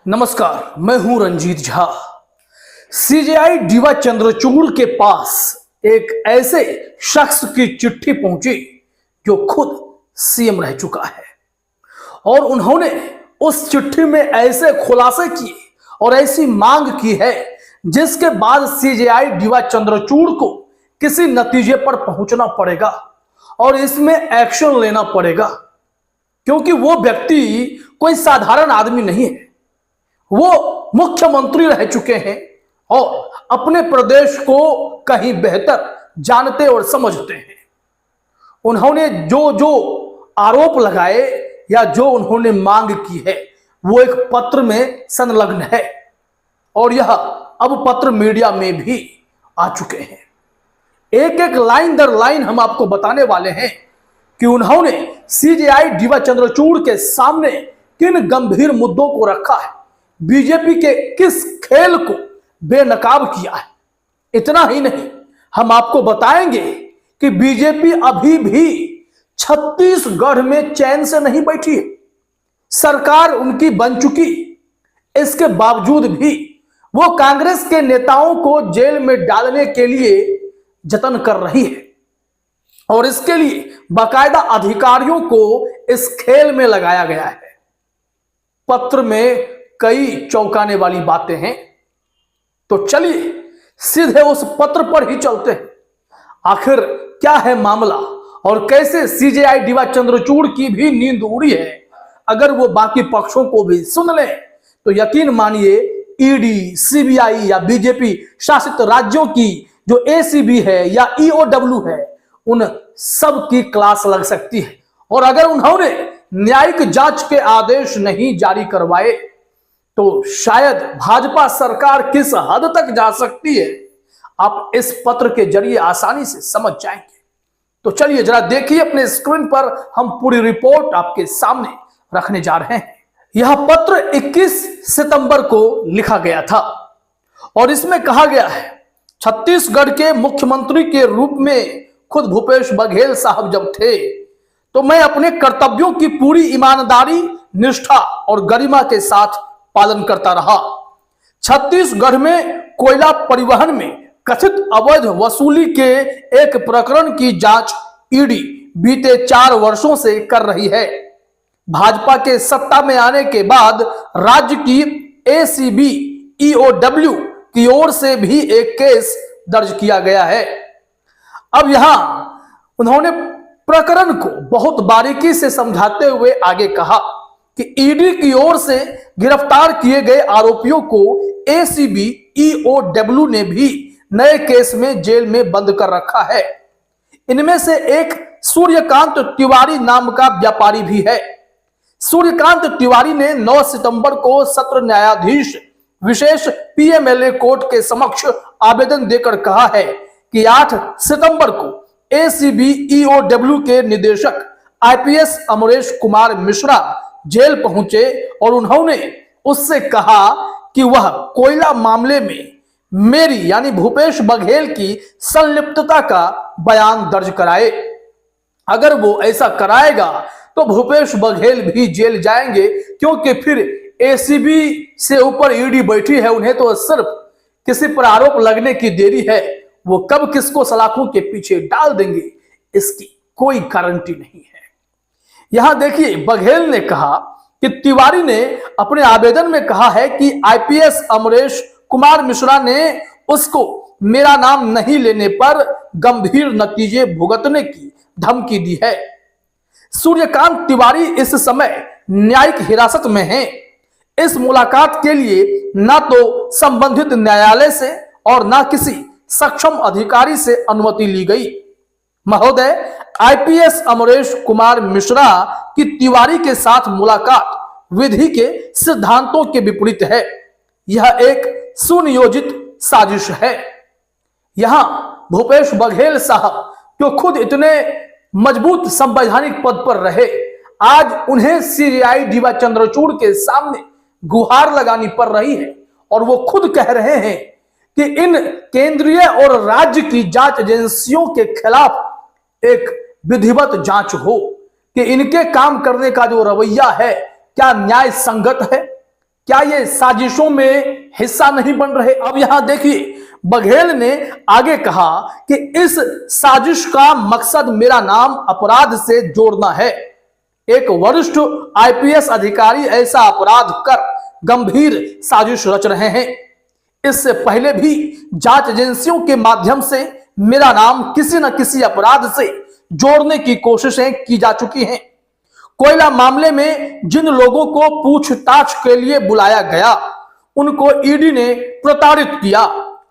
नमस्कार, मैं हूं रंजीत झा। सीजेआई डीवा चंद्रचूड़ के पास एक ऐसे शख्स की चिट्ठी पहुंची जो खुद सीएम रह चुका है और उन्होंने उस चिट्ठी में ऐसे खुलासे किए और ऐसी मांग की है जिसके बाद सीजेआई डीवा चंद्रचूड़ को किसी नतीजे पर पहुंचना पड़ेगा और इसमें एक्शन लेना पड़ेगा, क्योंकि वो व्यक्ति कोई साधारण आदमी नहीं है। वो मुख्यमंत्री रह चुके हैं और अपने प्रदेश को कहीं बेहतर जानते और समझते हैं। उन्होंने जो जो आरोप लगाए या जो उन्होंने मांग की है वो एक पत्र में संलग्न है और यह अब पत्र मीडिया में भी आ चुके हैं। एक एक लाइन दर लाइन हम आपको बताने वाले हैं कि उन्होंने सीजेआई डीवा चंद्रचूड़ के सामने किन गंभीर मुद्दों को रखा है, बीजेपी के किस खेल को बेनकाब किया है। इतना ही नहीं, हम आपको बताएंगे कि बीजेपी अभी भी छत्तीसगढ़ में चैन से नहीं बैठी है। सरकार उनकी बन चुकी, इसके बावजूद भी वो कांग्रेस के नेताओं को जेल में डालने के लिए जतन कर रही है और इसके लिए बाकायदा अधिकारियों को इस खेल में लगाया गया है। पत्र में कई चौंकाने वाली बातें हैं, तो चलिए सीधे उस पत्र पर ही चलते हैं। आखिर क्या है मामला और कैसे सीजेआई डीवा चंद्रचूड़ की भी नींद उड़ी है। अगर वो बाकी पक्षों को भी सुन लें तो यकीन मानिए ईडी, सीबीआई या बीजेपी शासित राज्यों की जो एसीबी है या ईओडब्ल्यू है, उन सब की क्लास लग सकती है। और अगर उन्होंने न्यायिक जांच के आदेश नहीं जारी करवाए तो शायद भाजपा सरकार किस हद तक जा सकती है, आप इस पत्र के जरिए आसानी से समझ जाएंगे। तो चलिए जरा देखिए अपने स्क्रीन पर, हम पूरी रिपोर्ट आपके सामने रखने जा रहे हैं। यह पत्र 21 सितंबर को लिखा गया था और इसमें कहा गया है, छत्तीसगढ़ के मुख्यमंत्री के रूप में खुद भूपेश बघेल साहब जब थे तो मैं अपने कर्तव्यों की पूरी ईमानदारी, निष्ठा और गरिमा के साथ पालन करता रहा। छत्तीसगढ़ में कोयला परिवहन में कथित अवैध वसूली के एक प्रकरण की जांच ईडी बीते 4 वर्षों से कर रही है। भाजपा के सत्ता में आने के बाद राज्य की एसीबी, ईओडब्ल्यू की ओर से भी एक केस दर्ज किया गया है। अब यहां उन्होंने प्रकरण को बहुत बारीकी से समझाते हुए आगे कहा कि ईडी की ओर से गिरफ्तार किए गए आरोपियों को एसीबी, ईओडब्ल्यू ने भी नए केस में जेल में बंद कर रखा है। इनमें से एक सूर्यकांत तिवारी नाम का व्यापारी भी है। सूर्यकांत तिवारी ने 9 सितंबर को सत्र न्यायाधीश विशेष पीएमएलए कोर्ट के समक्ष आवेदन देकर कहा है कि 8 सितंबर को एसीबी, ईओडब्ल्यू के निदेशक आईपीएस अमरेश कुमार मिश्रा जेल पहुंचे और उन्होंने उससे कहा कि वह कोयला मामले में मेरी यानी भूपेश बघेल की संलिप्तता का बयान दर्ज कराए। अगर वो ऐसा कराएगा तो भूपेश बघेल भी जेल जाएंगे, क्योंकि फिर एसीबी से ऊपर ईडी बैठी है। उन्हें तो सिर्फ किसी पर आरोप लगने की देरी है, वो कब किसको सलाखों के पीछे डाल देंगे इसकी कोई गारंटी नहीं है। यहां देखिए, बघेल ने कहा कि तिवारी ने अपने आवेदन में कहा है कि आईपीएस अमरेश कुमार मिश्रा ने उसको मेरा नाम नहीं लेने पर गंभीर नतीजे भुगतने की धमकी दी है। सूर्यकांत तिवारी इस समय न्यायिक हिरासत में हैं। इस मुलाकात के लिए ना तो संबंधित न्यायालय से और ना किसी सक्षम अधिकारी से अनुमति ली गई। महोदय, आईपीएस अमरेश कुमार मिश्रा की तिवारी के साथ मुलाकात विधि के सिद्धांतों के विपरीत है। यह एक सुनियोजित साजिश है। यहां भूपेश बघेल साहब जो खुद इतने मजबूत संवैधानिक पद पर रहे, आज उन्हें सीजेआई डीवा चंद्रचूड़ के सामने गुहार लगानी पड़ रही है और वो खुद कह रहे हैं कि इन केंद्रीय और राज्य की जांच एजेंसियों के खिलाफ एक विधिवत जांच हो कि इनके काम करने का जो रवैया है क्या न्याय संगत है। क्या ये साजिशों में हिस्सा नहीं बन रहे? अब यहां देखिए, बघेल ने आगे कहा कि इस साजिश का मकसद मेरा नाम अपराध से जोड़ना है। एक वरिष्ठ आईपीएस अधिकारी ऐसा अपराध कर गंभीर साजिश रच रहे हैं। इससे पहले भी जांच एजेंसियों के माध्यम से मेरा नाम किसी न किसी अपराध से जोड़ने की कोशिशें की जा चुकी हैं। कोयला मामले में जिन लोगों को पूछताछ के लिए बुलाया गया, उनको ईडी ने प्रताड़ित किया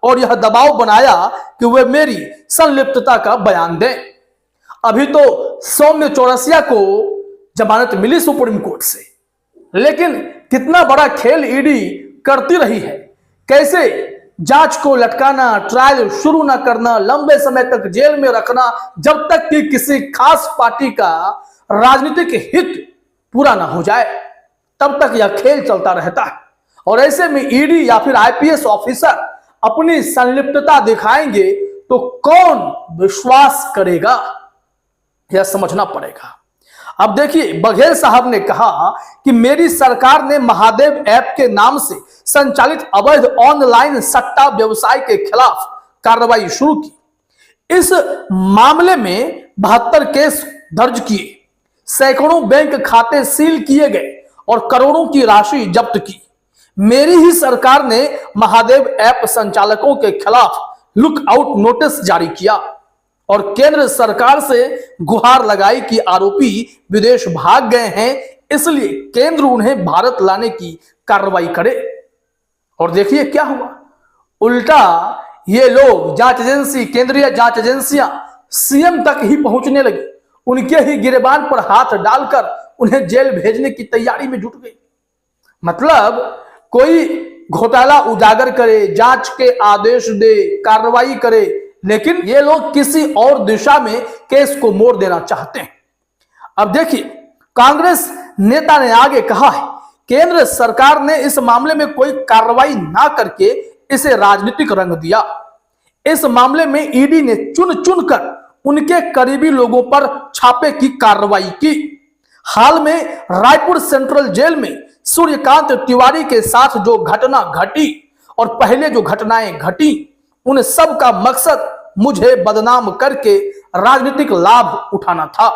और यह दबाव बनाया कि वे मेरी संलिप्तता का बयान दें। अभी तो सौम्य चौरसिया को जमानत मिली सुप्रीम कोर्ट से, लेकिन कितना बड़ा खेल ईडी करती रही है। कैसे जांच को लटकाना, ट्रायल शुरू ना करना, लंबे समय तक जेल में रखना, जब तक कि किसी खास पार्टी का राजनीतिक हित पूरा ना हो जाए, तब तक यह खेल चलता रहता है। और ऐसे में ईडी या फिर आईपीएस ऑफिसर अपनी संलिप्तता दिखाएंगे तो कौन विश्वास करेगा, यह समझना पड़ेगा। अब देखिए, बघेल साहब ने कहा कि मेरी सरकार ने महादेव ऐप के नाम से संचालित अवैध ऑनलाइन सट्टा व्यवसाय के खिलाफ कार्रवाई शुरू की। इस मामले में 72 केस दर्ज किए, सैकड़ों बैंक खाते सील किए गए और करोड़ों की राशि जब्त की। मेरी ही सरकार ने महादेव ऐप संचालकों के खिलाफ लुकआउट नोटिस जारी किया और केंद्र सरकार से गुहार लगाई कि आरोपी विदेश भाग गए हैं, इसलिए केंद्र उन्हें भारत लाने की कार्रवाई करे। और देखिए क्या हुआ, उल्टा ये लोग जांच एजेंसी, केंद्रीय जांच एजेंसियां सीएम तक ही पहुंचने लगी, उनके ही गिरेबान पर हाथ डालकर उन्हें जेल भेजने की तैयारी में जुट गई। मतलब कोई घोटाला उजागर करे, जांच के आदेश दे, कार्रवाई करे, लेकिन ये लोग किसी और दिशा में केस को मोड़ देना चाहते हैं। अब देखिए, कांग्रेस नेता ने आगे कहा है, केंद्र सरकार ने इस मामले में कोई कार्रवाई ना करके इसे राजनीतिक रंग दिया। इस मामले में ईडी ने चुन चुन कर उनके करीबी लोगों पर छापे की कार्रवाई की। हाल में रायपुर सेंट्रल जेल में सूर्यकांत तिवारी के साथ जो घटना घटी और पहले जो घटनाएं घटी, उन सब का मकसद मुझे बदनाम करके राजनीतिक लाभ उठाना था।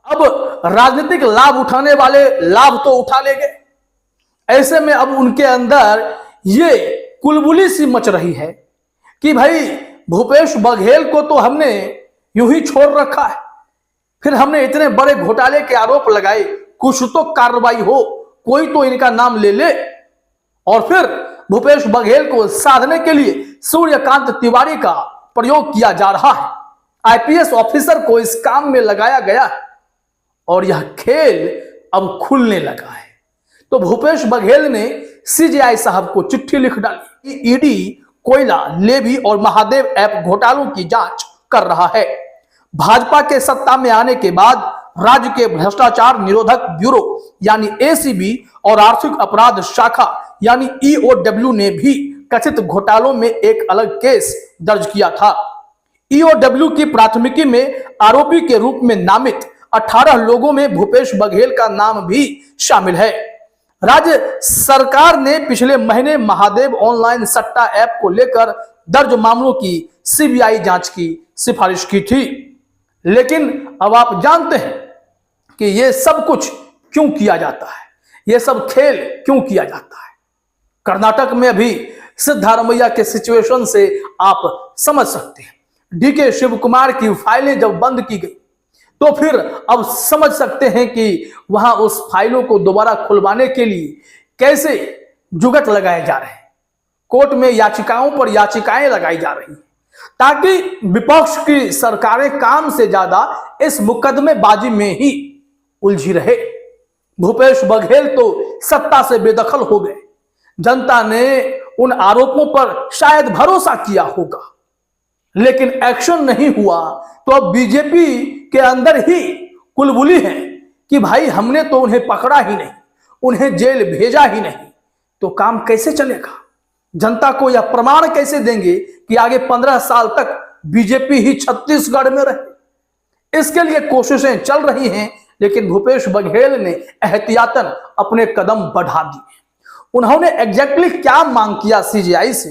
अब राजनीतिक लाभ उठाने वाले लाभ तो उठा ले गए, ऐसे में अब उनके अंदर ये कुलबुली सी मच रही है कि भाई भूपेश बघेल को तो हमने यूं ही छोड़ रखा है, फिर हमने इतने बड़े घोटाले के आरोप लगाए, कुछ तो कार्रवाई हो, कोई तो इनका नाम ले ले। और फिर भूपेश बघेल को साधने के लिए सूर्यकांत तिवारी का प्रयोग किया जा रहा है, आईपीएस ऑफिसर को इस काम में लगाया गया है और यह खेल अब खुलने लगा है। तो भूपेश बघेल ने सीजेआई साहब को चिट्ठी लिख डाली कि ईडी कोयला, लेवी और महादेव ऐप घोटालों की जांच कर रहा है। भाजपा के सत्ता में आने के बाद राज्य के भ्रष्टाचार निरोधक ब्यूरो यानी एसीबी और आर्थिक अपराध शाखा यानी ईओडब्ल्यू ने भी कथित घोटालों में एक अलग केस दर्ज किया था। ईओडब्ल्यू की प्राथमिकी में आरोपी के रूप में नामित 18 लोगों में भूपेश बघेल का नाम भी शामिल है। राज्य सरकार ने पिछले महीने महादेव ऑनलाइन सट्टा ऐप को लेकर दर्ज मामलों की सीबीआई जांच की सिफारिश की थी, लेकिन अब आप जानते हैं कि यह सब कुछ क्यों किया जाता है, यह सब खेल क्यों किया जाता है। कर्नाटक में अभी सिद्धारमैया के सिचुएशन से आप समझ सकते हैं। डीके शिव कुमार की फाइलें जब बंद की गई तो फिर अब समझ सकते हैं कि वहां उस फाइलों को दोबारा खुलवाने के लिए कैसे जुगत लगाए जा रहे हैं। कोर्ट में याचिकाओं पर याचिकाएं लगाई जा रही हैं ताकि विपक्ष की सरकारें काम से ज्यादा इस मुकदमेबाजी में ही उलझी रहे। भूपेश बघेल तो सत्ता से बेदखल हो गए, जनता ने उन आरोपों पर शायद भरोसा किया होगा, लेकिन एक्शन नहीं हुआ। तो अब बीजेपी के अंदर ही कुलबुली है कि भाई हमने तो उन्हें पकड़ा ही नहीं, उन्हें जेल भेजा ही नहीं, तो काम कैसे चलेगा? जनता को यह प्रमाण कैसे देंगे कि आगे 15 साल तक बीजेपी ही छत्तीसगढ़ में रहे? इसके लिए कोशिशें चल रही हैं, लेकिन भूपेश बघेल ने एहतियातन अपने कदम बढ़ा दिए। उन्होंने एग्जैक्टली क्या मांग किया सीजेआई से,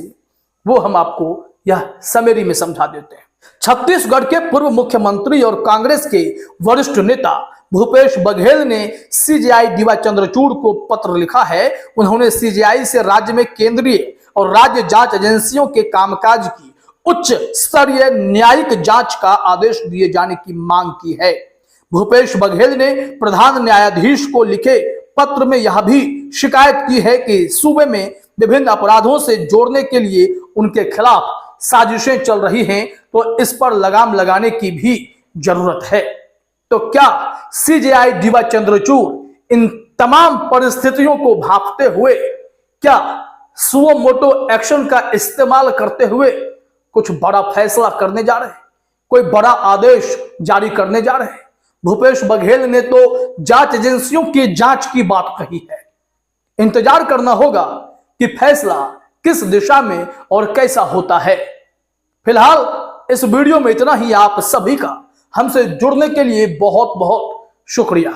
वो हम आपको यह समरी में समझा देते हैं। छत्तीसगढ़ के पूर्व मुख्यमंत्री और कांग्रेस के वरिष्ठ नेता भूपेश बघेल ने सीजेआई डीवाई चंद्रचूड़ को पत्र लिखा है। उन्होंने सीजेआई से राज्य में केंद्रीय और राज्य जांच एजेंसियों के कामकाज की उच्च स्तरीय न्यायिक जांच का आदेश दिए जाने की मांग की है। भूपेश बघेल ने प्रधान न्यायाधीश को लिखे पत्र में यह भी शिकायत की है कि सूबे में विभिन्न अपराधों से जोड़ने के लिए उनके खिलाफ साजिशें चल रही हैं, तो इस पर लगाम लगाने की भी जरूरत है। तो क्या सीजेआई डीवाई चंद्रचूड़ इन तमाम परिस्थितियों को भांपते हुए क्या सुओ मोटो एक्शन का इस्तेमाल करते हुए कुछ बड़ा फैसला करने जा रहे हैं, कोई बड़ा आदेश जारी करने जा रहे हैं? भूपेश बघेल ने तो जांच एजेंसियों की जांच की बात कही है। इंतजार करना होगा कि फैसला किस दिशा में और कैसा होता है। फिलहाल इस वीडियो में इतना ही। आप सभी का हमसे जुड़ने के लिए बहुत बहुत शुक्रिया।